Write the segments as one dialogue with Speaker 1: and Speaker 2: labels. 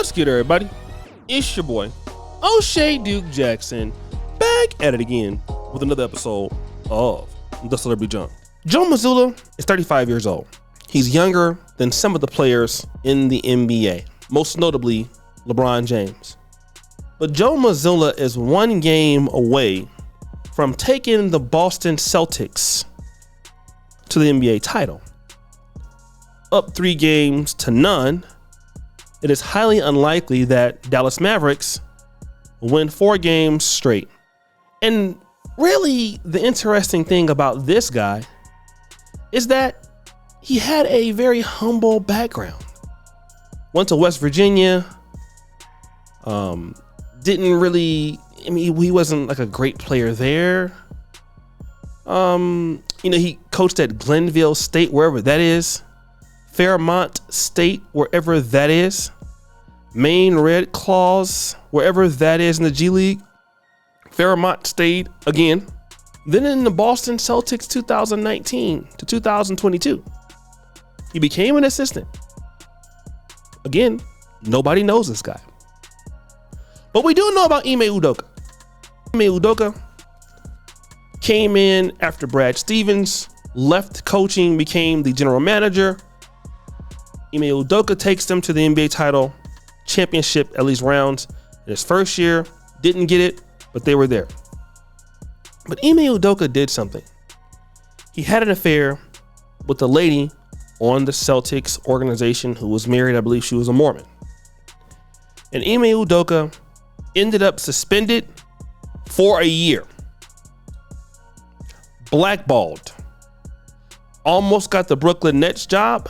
Speaker 1: What's good, everybody? It's your boy, O'Shea Duke Jackson, back at it again with another episode of The Celebrity Jump. Joe Mazzulla is 35 years old. He's younger than some of the players in the NBA, most notably LeBron James. But Joe Mazzulla is one game away from taking the Boston Celtics to the NBA title. Up 3-0, it is highly unlikely that Dallas Mavericks will win 4 games straight. And really, the interesting thing about this guy is that he had a very humble background. Went to West Virginia, he wasn't like a great player there. He coached at Glenville State, wherever that is. Fairmont State, wherever that is. Maine Red Claws, wherever that is in the G League. Fairmont State again. Then in the Boston Celtics 2019 to 2022, he became an assistant. Again, nobody knows this guy. But we do know about Ime Udoka. Ime Udoka came in after Brad Stevens left coaching, became the general manager. Ime Udoka takes them to the NBA title championship, at least rounds. In his first year, didn't get it, but they were there. But Ime Udoka did something. He had an affair with a lady on the Celtics organization who was married. I believe she was a Mormon. And Ime Udoka ended up suspended for a year. Blackballed. Almost got the Brooklyn Nets job.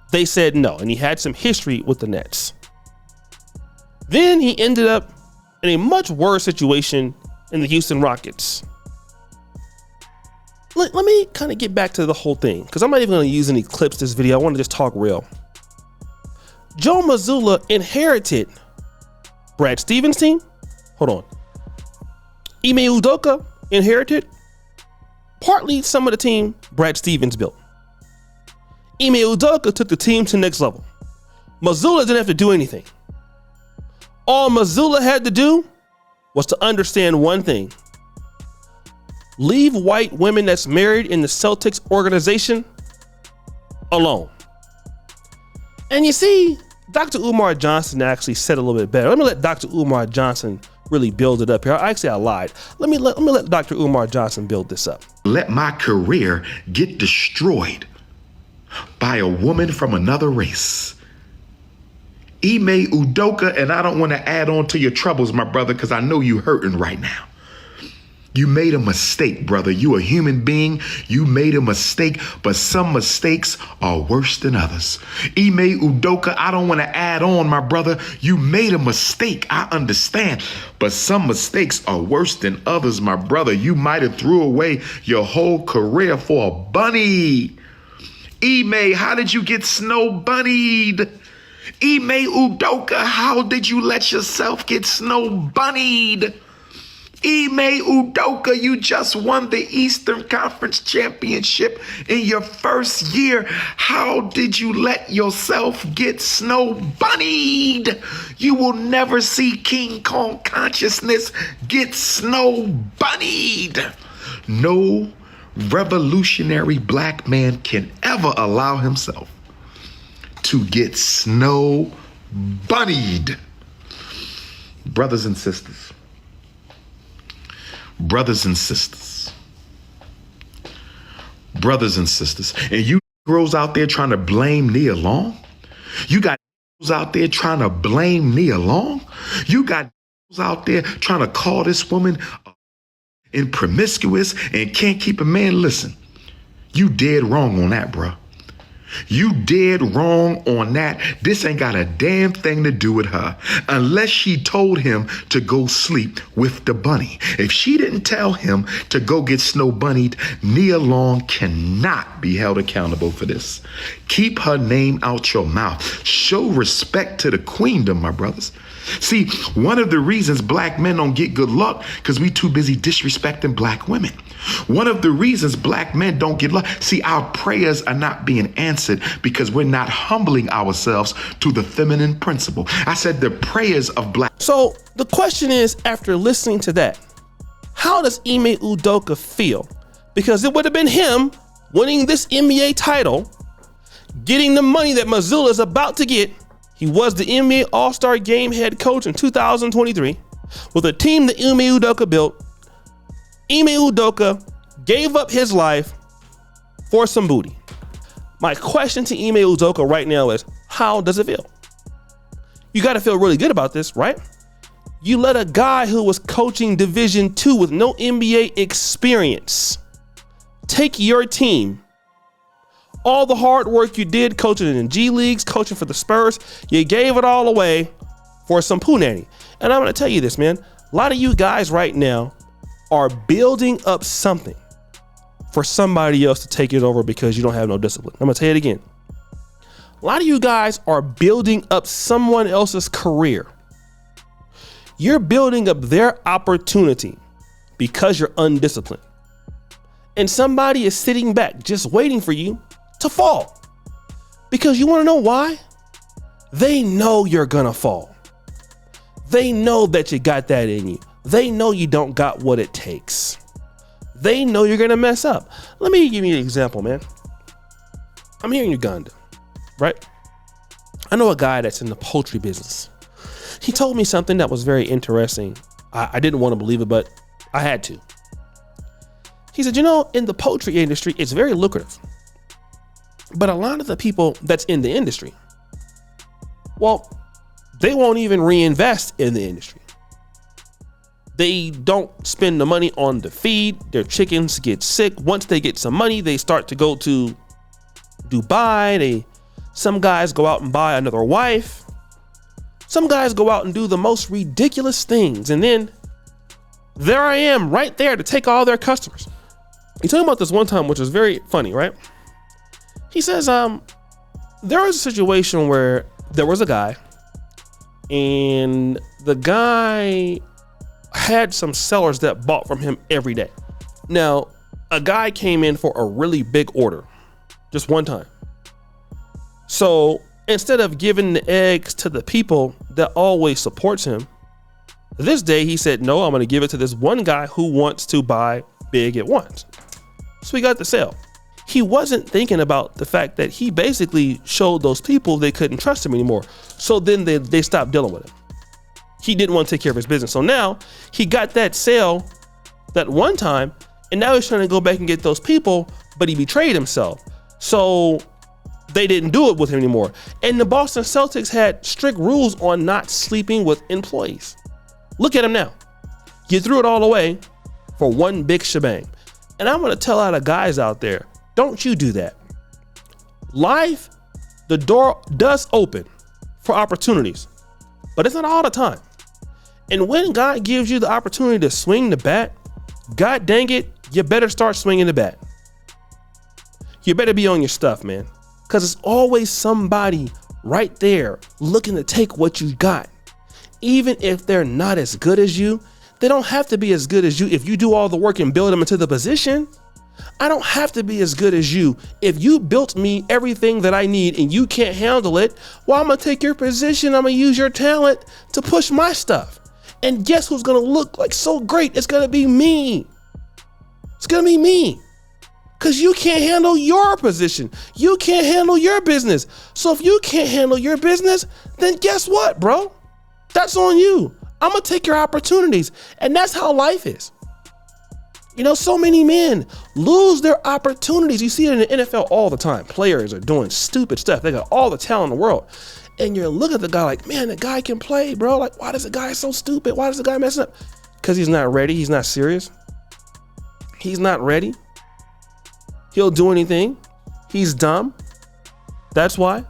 Speaker 1: They said no, and he had some history with the Nets. Then he ended up in a much worse situation in the Houston Rockets. Let me kind of get back to the whole thing, because I'm not even going to use any clips this video. I want to just talk real. Joe Mazzulla inherited Brad Stevens' team. Hold on. Ime Udoka inherited partly some of the team Brad Stevens built. Ime Udoka took the team to the next level. Mazzulla didn't have to do anything. All Mazzulla had to do was to understand one thing. Leave white women that's married in the Celtics organization alone. And you see, Dr. Umar Johnson actually said a little bit better. Let me let Dr. Umar Johnson really build it up here. Actually, I lied. Let me let Dr. Umar Johnson build this up.
Speaker 2: Let my career get destroyed by a woman from another race. Ime Udoka, and I don't want to add on to your troubles, my brother, because I know you hurting right now. You made a mistake, brother. You a human being. You made a mistake, but some mistakes are worse than others. Ime Udoka, I don't want to add on, my brother. You made a mistake. I understand, but some mistakes are worse than others, my brother. You might have threw away your whole career for a bunny. Ime, how did you get snow bunnied? Ime Udoka, how did you let yourself get snow bunnied? Ime Udoka, you just won the Eastern Conference Championship in your first year. How did you let yourself get snow bunnied? You will never see King Kong consciousness get snow bunnied. No revolutionary black man can ever allow himself to get snow bunnied. Brothers and sisters, and you girls out there trying to blame Nia Long. You got girls out there trying to blame Nia Long. You got girls out there trying to call this woman and promiscuous and can't keep a man. Listen, you dead wrong on that, bro. You dead wrong on that. This ain't got a damn thing to do with her unless she told him to go sleep with the bunny. If she didn't tell him to go get snow bunnied, Nia Long cannot be held accountable for this. Keep her name out your mouth. Show respect to the queendom, my brothers. See, one of the reasons black men don't get good luck because we too busy disrespecting black women. One of the reasons black men don't get luck. See, our prayers are not being answered unanswered because we're not humbling ourselves to the feminine principle. I said the prayers of black.
Speaker 1: So the question is, after listening to that, how does Ime Udoka feel? Because it would have been him winning this NBA title, getting the money that Missoula is about to get. He was the NBA All-Star Game head coach in 2023 with a team that Ime Udoka built. Ime Udoka gave up his life for some booty. My question to Ime Udoka right now is, how does it feel? You got to feel really good about this, right? You let a guy who was coaching Division II with no NBA experience take your team. All the hard work you did coaching in G Leagues, coaching for the Spurs, you gave it all away for some punani. And I'm going to tell you this, man. A lot of you guys right now are building up something for somebody else to take it over because you don't have no discipline. I'm going to tell you it again. A lot of you guys are building up someone else's career. You're building up their opportunity because you're undisciplined. And somebody is sitting back just waiting for you to fall. Because you want to know why? They know you're gonna fall. They know that you got that in you. They know you don't got what it takes. They know you're gonna mess up. Let me give you an example, man. I'm here in Uganda, right? I know a guy that's in the poultry business. He told me something that was very interesting. I didn't want to believe it, but I had to. He said, in the poultry industry, it's very lucrative. But a lot of the people that's in the industry, well, they won't even reinvest in the industry. They don't spend the money on the feed. Their chickens get sick. Once they get some money, they start to go to Dubai. Some guys go out and buy another wife. Some guys go out and do the most ridiculous things. And then there I am right there to take all their customers. He told me about this one time, which was very funny, right? He says, there was a situation where there was a guy and the guy had some sellers that bought from him every day. Now, a guy came in for a really big order, just one time. So instead of giving the eggs to the people that always supports him, this day he said, no, I'm going to give it to this one guy who wants to buy big at once. So he got the sale. He wasn't thinking about the fact that he basically showed those people they couldn't trust him anymore. So then they stopped dealing with him. He didn't want to take care of his business. So now he got that sale that one time, and now he's trying to go back and get those people, but he betrayed himself. So they didn't do it with him anymore. And the Boston Celtics had strict rules on not sleeping with employees. Look at him now. You threw it all away for one big shebang. And I'm going to tell all the guys out there, don't you do that. Life, the door does open for opportunities, but it's not all the time. And when God gives you the opportunity to swing the bat, God dang it, you better start swinging the bat. You better be on your stuff, man, because it's always somebody right there looking to take what you got. Even if they're not as good as you, they don't have to be as good as you if you do all the work and build them into the position. I don't have to be as good as you. If you built me everything that I need and you can't handle it, well, I'm going to take your position. I'm going to use your talent to push my stuff. And guess who's going to look like so great? It's going to be me. It's going to be me. Because you can't handle your position. You can't handle your business. So if you can't handle your business, then guess what, bro? That's on you. I'm going to take your opportunities. And that's how life is. So many men lose their opportunities. You see it in the NFL all the time. Players are doing stupid stuff. They got all the talent in the world. And you're looking at the guy like, man, the guy can play, bro. Like, why does the guy so stupid? Why does the guy mess up? Because he's not ready. He's not serious. He's not ready. He'll do anything. He's dumb. That's why.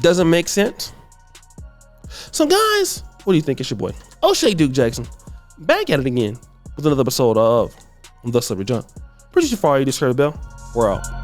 Speaker 1: Doesn't make sense. So guys, what do you think? It's your boy, O'Shea Duke Jackson, back at it again with another episode of The Slippery Jump. Appreciate you for all you just heard the bell. We're out.